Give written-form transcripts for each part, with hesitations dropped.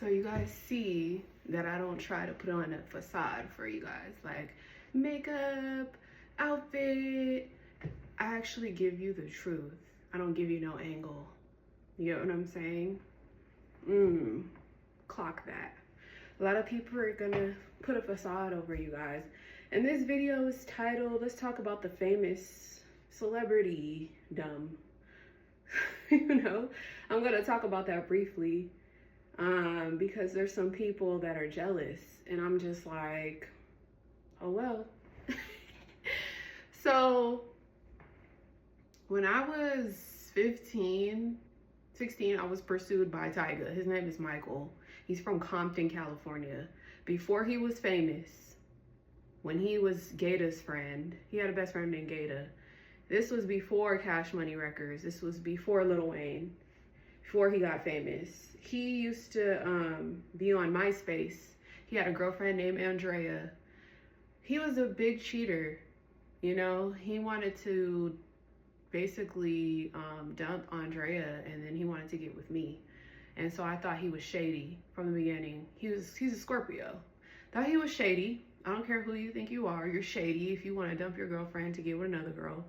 So you guys see that I don't try to put on a facade for you guys, like makeup, outfit. I actually give you the truth. I don't give you no angle. You get what I'm saying? Clock that. A lot of people are gonna put a facade over you guys. And this video is titled, let's talk about the famous celebrity dumb. I'm gonna talk about that briefly. Because there's some people that are jealous, and I'm just like, oh well. So when I was 16, I was pursued by Tyga. His name is Michael. He's from Compton, California. Before he was famous, when he was Gata's friend, he had a best friend named Gata. This was before Cash Money Records. This was before Lil Wayne, before he got famous. He used to be on MySpace. He had a girlfriend named Andrea. He was a big cheater, you know? He wanted to basically dump Andrea, and then he wanted to get with me. And so I thought he was shady from the beginning. He's a Scorpio. Thought he was shady. I don't care who you think you are. You're shady if you want to dump your girlfriend to get with another girl.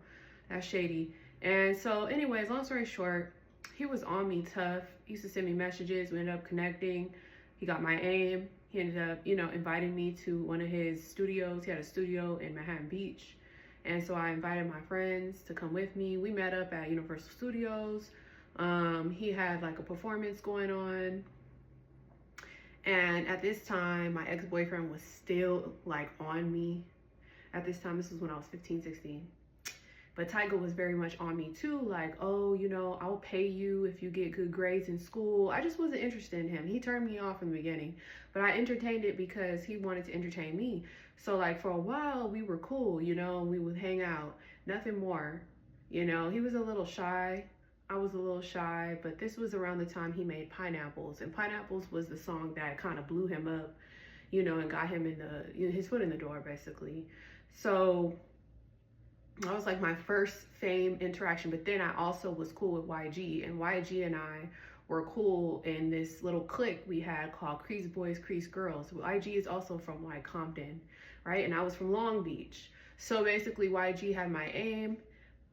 That's shady. And so anyways, long story short, he was on me tough. He used to send me messages. We ended up connecting. He got my aim. He ended up, inviting me to one of his studios. He had a studio in Manhattan Beach. And so I invited my friends to come with me. We met up at Universal Studios. He had like a performance going on. And at this time, my ex-boyfriend was still like on me. At this time, this was when I was 15, 16. But Tyga was very much on me too, like, oh, I'll pay you if you get good grades in school. I just wasn't interested in him. He turned me off in the beginning, but I entertained it because he wanted to entertain me. So like for a while we were cool, we would hang out, nothing more. He was a little shy. I was a little shy, but this was around the time he made Pineapples, and Pineapples was the song that kind of blew him up, and got him in his foot in the door basically. So that was like my first fame interaction, but then I also was cool with YG, and YG and I were cool in this little clique we had called Crease Boys, Crease Girls. YG is also from like Compton, right? And I was from Long Beach. So basically YG had my aim.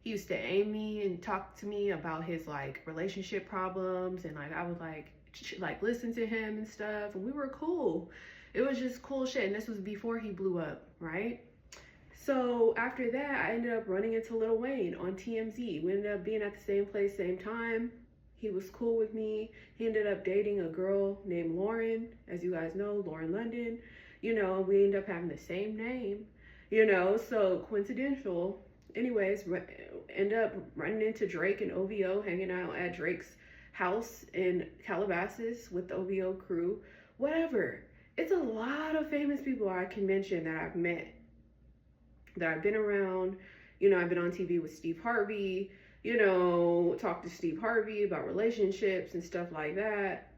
He used to aim me and talk to me about his like relationship problems, and like I would like listen to him and stuff, and we were cool. It was just cool shit, and this was before he blew up, right? So after that, I ended up running into Lil Wayne on TMZ. We ended up being at the same place, same time. He was cool with me. He ended up dating a girl named Lauren, as you guys know, Lauren London. We ended up having the same name, so coincidental. Anyways, end up running into Drake and OVO, hanging out at Drake's house in Calabasas with the OVO crew. Whatever. It's a lot of famous people I can mention that I've met, that I've been around. I've been on TV with Steve Harvey, talked to Steve Harvey about relationships and stuff like that.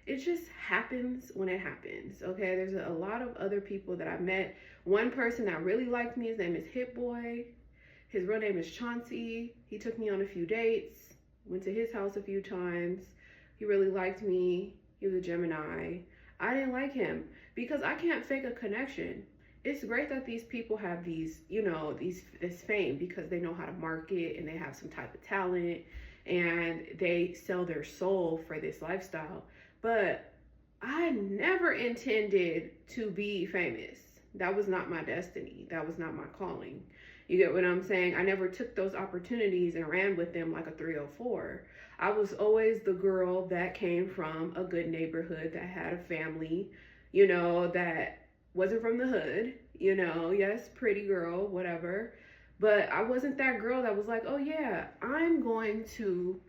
It just happens when it happens, okay? There's a lot of other people that I've met. One person that really liked me, his name is Hit Boy. His real name is Chauncey. He took me on a few dates, went to his house a few times. He really liked me. He was a Gemini. I didn't like him because I can't fake a connection. It's great that these people have these, this fame because they know how to market and they have some type of talent and they sell their soul for this lifestyle. But I never intended to be famous. That was not my destiny. That was not my calling. You get what I'm saying? I never took those opportunities and ran with them like a 304. I was always the girl that came from a good neighborhood, that had a family, that wasn't from the hood, yes, pretty girl, whatever. But I wasn't that girl that was like, oh yeah, I'm going to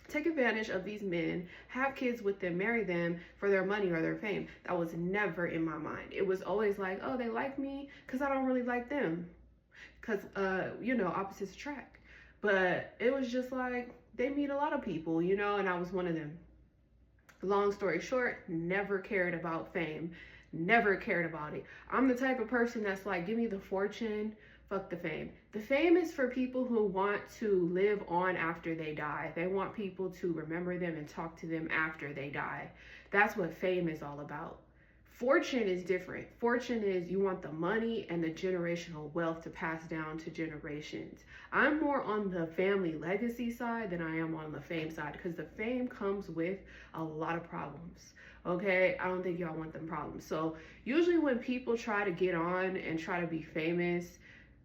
take advantage of these men, have kids with them, marry them for their money or their fame. That was never in my mind. It was always like, oh, they like me because I don't really like them. Because, opposites attract. But it was just like, they meet a lot of people, and I was one of them. Long story short, never cared about fame. Never cared about it. I'm the type of person that's like, give me the fortune, fuck the fame. The fame is for people who want to live on after they die. They want people to remember them and talk to them after they die. That's what fame is all about. Fortune is different. Fortune is you want the money and the generational wealth to pass down to generations. I'm more on the family legacy side than I am on the fame side, because the fame comes with a lot of problems. Okay, I don't think y'all want them problems. So usually when people try to get on and try to be famous,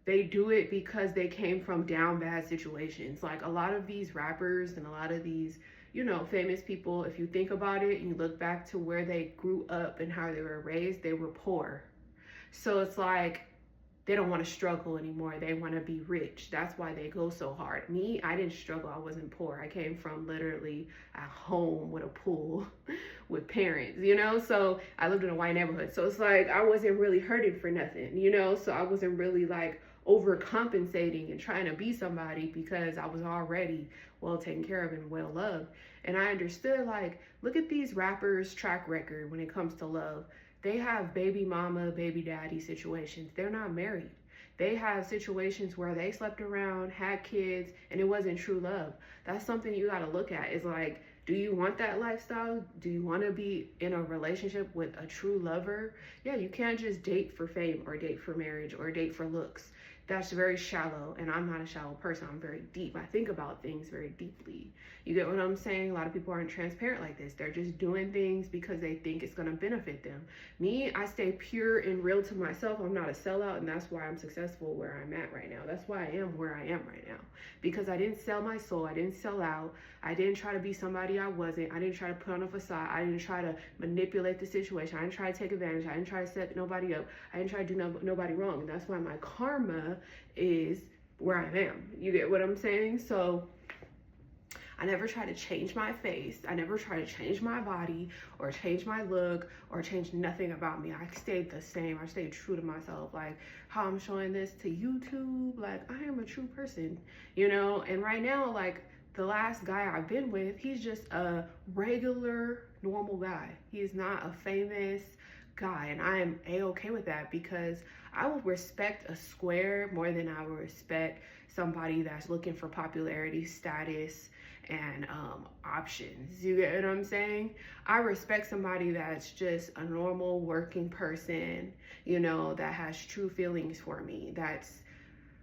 they do it because they came from down bad situations. Like a lot of these rappers and a lot of these, you know, famous people, if you think about it, you look back to where they grew up and how they were raised, they were poor. So it's like they don't want to struggle anymore. They want to be rich. That's why they go so hard. Me, I didn't struggle. I wasn't poor. I came from literally a home with a pool with parents, you know? So I lived in a white neighborhood. So it's like I wasn't really hurting for nothing, you know? So I wasn't really like overcompensating and trying to be somebody, because I was already well taken care of and well loved. And I understood, like, look at these rappers' track record when it comes to love. They have baby mama, baby daddy situations. They're not married. They have situations where they slept around, had kids, and it wasn't true love. That's something you got to look at. Is like, do you want that lifestyle? Do you want to be in a relationship with a true lover? Yeah, you can't just date for fame or date for marriage or date for looks. That's very shallow, and I'm not a shallow person. I'm very deep. I think about things very deeply. You get what I'm saying? A lot of people aren't transparent like this. They're just doing things because they think it's going to benefit them. Me, I stay pure and real to myself. I'm not a sellout, and that's why I'm successful where I'm at right now. That's why I am where I am right now, because I didn't sell my soul. I didn't sell out. I didn't try to be somebody I wasn't. I didn't try to put on a facade. I didn't try to manipulate the situation. I didn't try to take advantage. I didn't try to set nobody up. I didn't try to do nobody wrong. And that's why my karma is where I am. You get what I'm saying? So I never try to change my face. I never try to change my body or change my look or change nothing about me. I stayed the same. I stayed true to myself. Like how I'm showing this to YouTube, like I am a true person, you know? And right now, like the last guy I've been with, he's just a regular, normal guy. He is not a famous guy, and I am a-okay with that, because I will respect a square more than I will respect somebody that's looking for popularity, status, and options. You get what I'm saying? I respect somebody that's just a normal working person, you know, that has true feelings for me, that's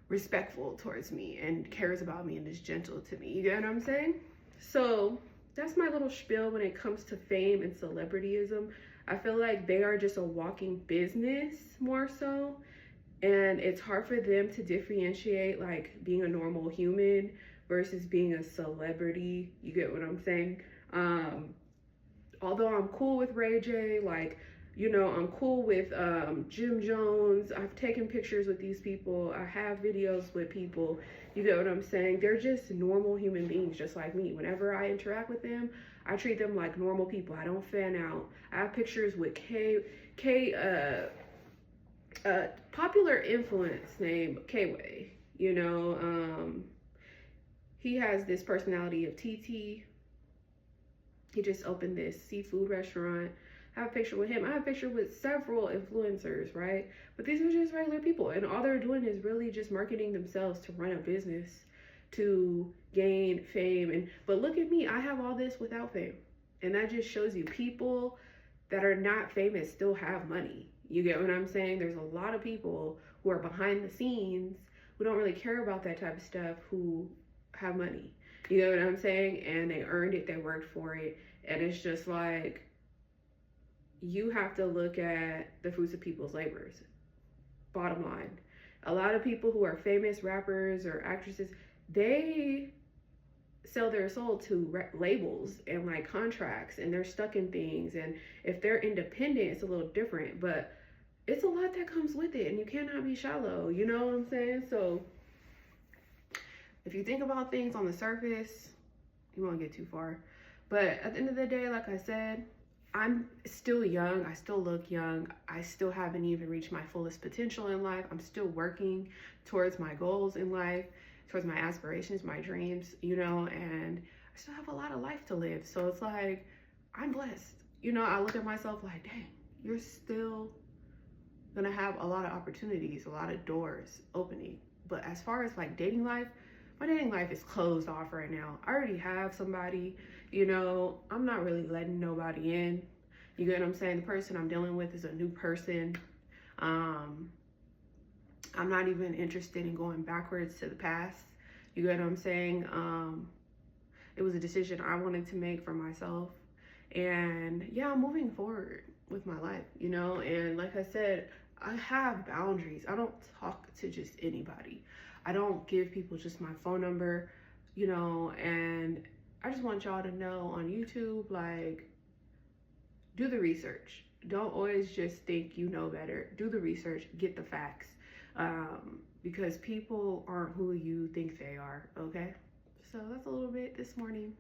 respectful towards me and cares about me and is gentle to me. You get what I'm saying? So that's my little spiel when it comes to fame and celebrityism. I feel like they are just a walking business more so, and it's hard for them to differentiate like being a normal human versus being a celebrity. You get what I'm saying? Although I'm cool with Ray J, like, you know, I'm cool with Jim Jones. I've taken pictures with these people. I have videos with people. You get what I'm saying? They're just normal human beings, just like me. Whenever I interact with them, I treat them like normal people. I don't fan out. I have pictures with popular influence named K-Way. You know, he has this personality of TT. He just opened this seafood restaurant. I have a picture with him. I have a picture with several influencers, right? But these are just regular people, and all they're doing is really just marketing themselves to run a business, to gain fame. But look at me, I have all this without fame. And that just shows you people that are not famous still have money. You get what I'm saying? There's a lot of people who are behind the scenes who don't really care about that type of stuff, who have money. You know what I'm saying? And they earned it, they worked for it. And it's just like, you have to look at the fruits of people's labors. Bottom line. A lot of people who are famous rappers or actresses, they sell their soul to labels and like contracts, and they're stuck in things. And if they're independent, it's a little different, but it's a lot that comes with it, and you cannot be shallow. You know what I'm saying? So if you think about things on the surface, you won't get too far. But at the end of the day, like I said, I'm still young. I still look young. I still haven't even reached my fullest potential in life. I'm still working towards my goals in life, towards my aspirations, my dreams, you know, and I still have a lot of life to live. So it's like, I'm blessed. You know, I look at myself like, dang, you're still gonna have a lot of opportunities, a lot of doors opening. But as far as like dating life, my dating life is closed off right now. I already have somebody, you know, I'm not really letting nobody in. You get what I'm saying? The person I'm dealing with is a new person. I'm not even interested in going backwards to the past. You get what I'm saying? It was a decision I wanted to make for myself. And yeah, I'm moving forward with my life, you know? And like I said, I have boundaries. I don't talk to just anybody. I don't give people just my phone number, you know? And I just want y'all to know on YouTube, like, do the research. Don't always just think you know better. Do the research, get the facts. Because people aren't who you think they are, okay? So that's a little bit this morning.